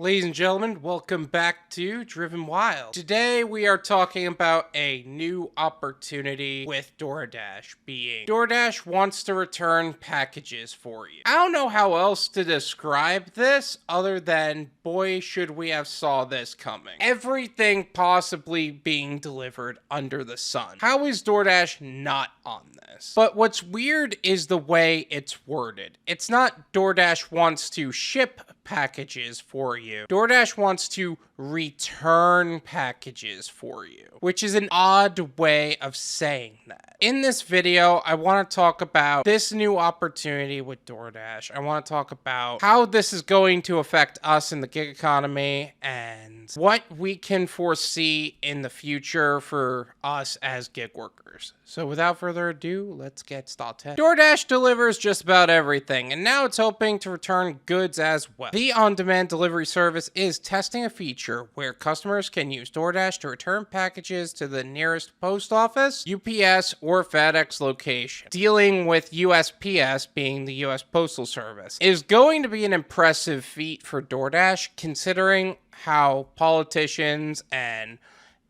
Ladies and gentlemen, welcome back to Driven Wild. Today we are talking about a new opportunity with Doordash, being Doordash wants to return packages for you. I don't know how else to describe this other than boy should we have saw this coming. Everything possibly being delivered under the sun. How is Doordash not on this? But what's weird is the way it's worded. It's not Doordash wants to ship packages for you. Doordash wants to return packages for you, which is an odd way of saying that. In this video, I want to talk about this new opportunity with Doordash. I want to talk about how this is going to affect us in the gig economy and what we can foresee in the future for us as gig workers. So without further ado, let's get started. Doordash delivers just about everything, and now it's hoping to return goods as well. The on-demand delivery service is testing a feature where customers can use Doordash to return packages to the nearest post office, UPS, or FedEx location. Dealing with USPS, being the US Postal Service, is going to be an impressive feat for Doordash, considering how politicians and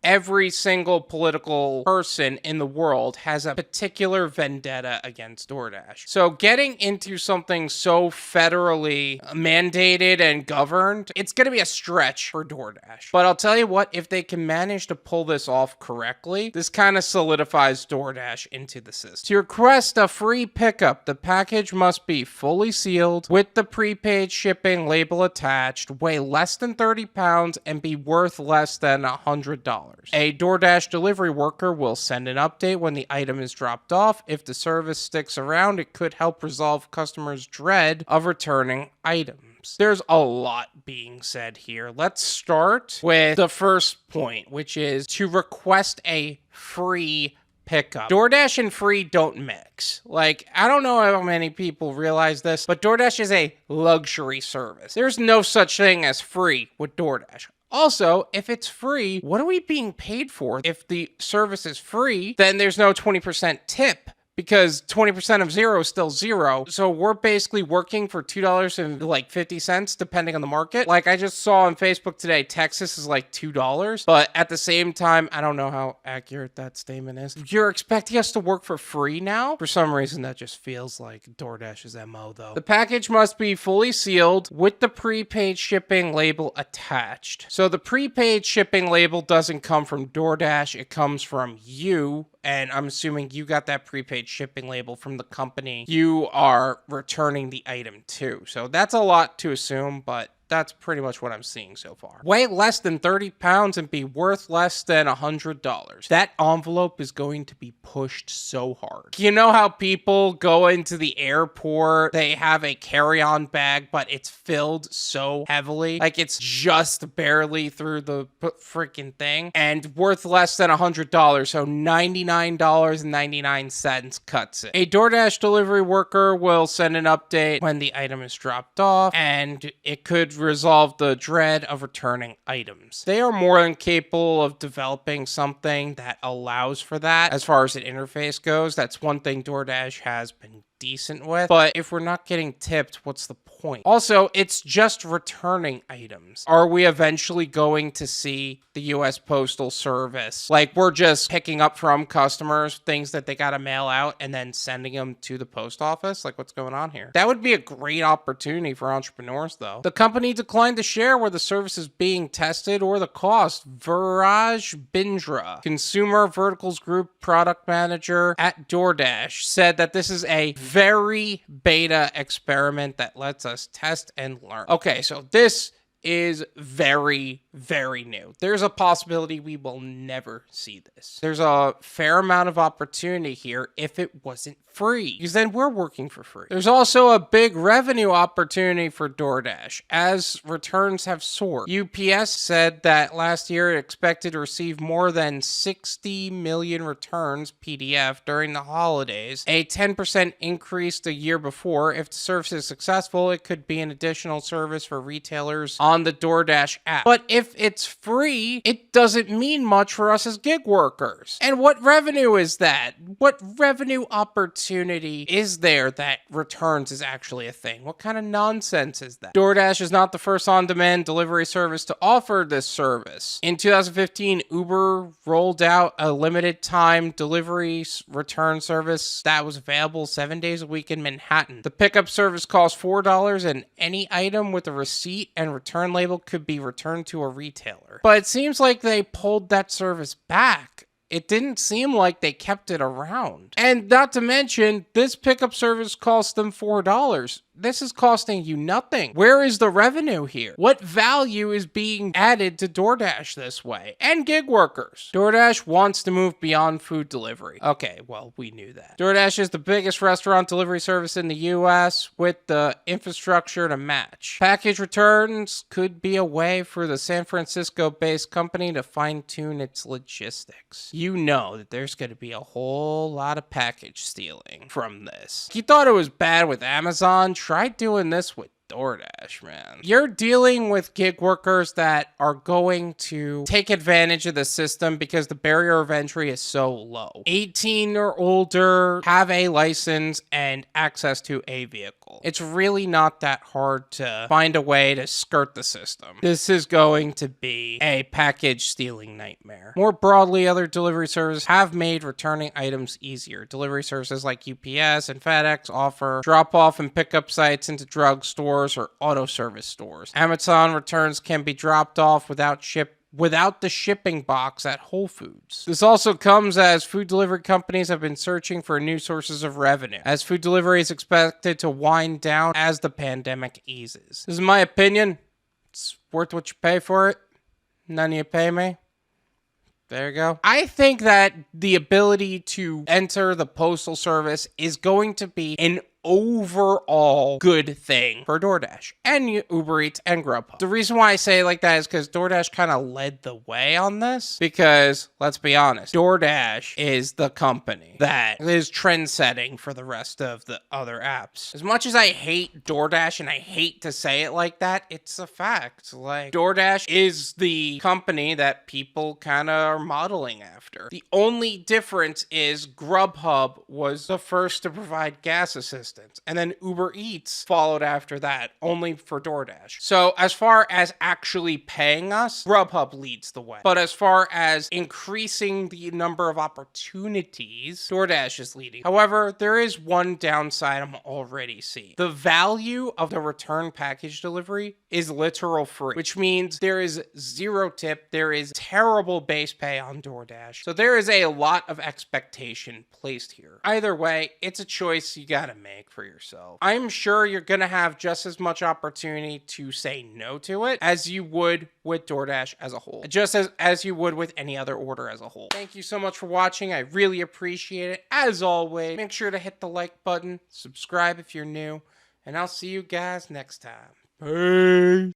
every single political person in the world has a particular vendetta against Doordash. So getting into something so federally mandated and governed, it's going to be a stretch for Doordash. But I'll tell you what, if they can manage to pull this off correctly, this kind of solidifies Doordash into the system. To request a free pickup, the package must be fully sealed with the prepaid shipping label attached, weigh less than 30 pounds, and be worth less than $100. A Doordash delivery worker will send an update when the item is dropped off. If the service sticks around, it could help resolve customers' dread of returning items. There's a lot being said here. Let's start with the first point, which is to request a free pickup. Doordash and free don't mix. Like, I don't know how many people realize this, but Doordash is a luxury service. There's no such thing as free with Doordash. Also, if it's free, what are we being paid for? If the service is free, then there's no 20% tip, because 20% of zero is still zero. So we're basically working for $2.50 depending on the market. Like I just saw on Facebook today, Texas is like $2. But at the same time, I don't know how accurate that statement is. You're expecting us to work for free now? For some reason, that just feels like Doordash's MO though. The package must be fully sealed with the prepaid shipping label attached. So the prepaid shipping label doesn't come from Doordash, it comes from you. And I'm assuming you got that prepaid shipping label from the company you are returning the item to. So that's a lot to assume, but that's pretty much what I'm seeing so far. Weigh less than 30 pounds and be worth less than $100. That envelope is going to be pushed so hard. You know how people go into the airport, they have a carry-on bag, but it's filled so heavily, like it's just barely through the freaking thing, and worth less than $100, so $99.99 cuts it. A Doordash delivery worker will send an update when the item is dropped off, and it could resolve the dread of returning items. They are more than capable of developing something that allows for that. As far as an interface goes, that's one thing Doordash has been decent with, but if we're not getting tipped, what's the point? Also, it's just returning items. Are we eventually going to see the US Postal Service, like we're just picking up from customers things that they gotta mail out and then sending them to the post office? Like, what's going on here? That would be a great opportunity for entrepreneurs though. The company declined to share where the service is being tested or the cost. Viraj Bindra, Consumer Verticals Group product manager at Doordash, said that this is a very beta experiment that lets us test and learn. Okay, so this is very, very new. There's a possibility we will never see this. There's a fair amount of opportunity here if it wasn't free, because then we're working for free. There's also a big revenue opportunity for Doordash as returns have soared. UPS said that last year it expected to receive more than 60 million returns PDF during the holidays, a 10% increase the year before. If the service is successful, it could be an additional service for retailers on the DoorDash app. But if it's free, it doesn't mean much for us as gig workers. And what revenue is that? What revenue opportunity is there that returns is actually a thing? What kind of nonsense is that? DoorDash is not the first on-demand delivery service to offer this service. In 2015, Uber rolled out a limited time delivery return service that was available 7 days a week in Manhattan. The pickup service costs $4 and any item with a receipt and return label could be returned to a retailer. But it seems like they pulled that service back. It didn't seem like they kept it around. And not to mention, this pickup service cost them $4. This is costing you nothing. Where is the revenue here? What value is being added to DoorDash this way? And gig workers. DoorDash wants to move beyond food delivery. Okay, well, we knew that. DoorDash is the biggest restaurant delivery service in the US with the infrastructure to match. Package returns could be a way for the San Francisco-based company to fine-tune its logistics. You know that there's going to be a whole lot of package stealing from this. You thought it was bad with Amazon? Try doing this with DoorDash, man. You're dealing with gig workers that are going to take advantage of the system because the barrier of entry is so low. 18 or older, have a license and access to a vehicle. It's really not that hard to find a way to skirt the system. This is going to be a package stealing nightmare. More broadly, other delivery services have made returning items easier. Delivery services like UPS and FedEx offer drop-off and pickup sites into drugstores or auto service stores. Amazon returns can be dropped off without the shipping box at Whole Foods. This also comes as food delivery companies have been searching for new sources of revenue, as food delivery is expected to wind down as the pandemic eases. This is my opinion. It's worth what you pay for it. None of you pay me. There you go. I think that the ability to enter the postal service is going to be an overall good thing for DoorDash and Uber Eats and Grubhub. The reason why I say it like that is because DoorDash kind of led the way on this, because let's be honest, DoorDash is the company that is trend setting for the rest of the other apps. As much as I hate DoorDash and I hate to say it like that, it's a fact. Like, DoorDash is the company that people kind of are modeling after. The only difference is Grubhub was the first to provide gas assistance. And then Uber Eats followed after that, only for DoorDash. So as far as actually paying us, Grubhub leads the way. But as far as increasing the number of opportunities, DoorDash is leading. However, there is one downside I'm already seeing. The value of the return package delivery is literal free, which means there is zero tip. There is terrible base pay on DoorDash. So there is a lot of expectation placed here. Either way, it's a choice you gotta make for yourself. I'm sure you're gonna have just as much opportunity to say no to it as you would with DoorDash as a whole, just as you would with any other order as a whole. Thank you so much for watching. I really appreciate it. As always, make sure to hit the like button, subscribe if you're new, and I'll see you guys next time. Peace.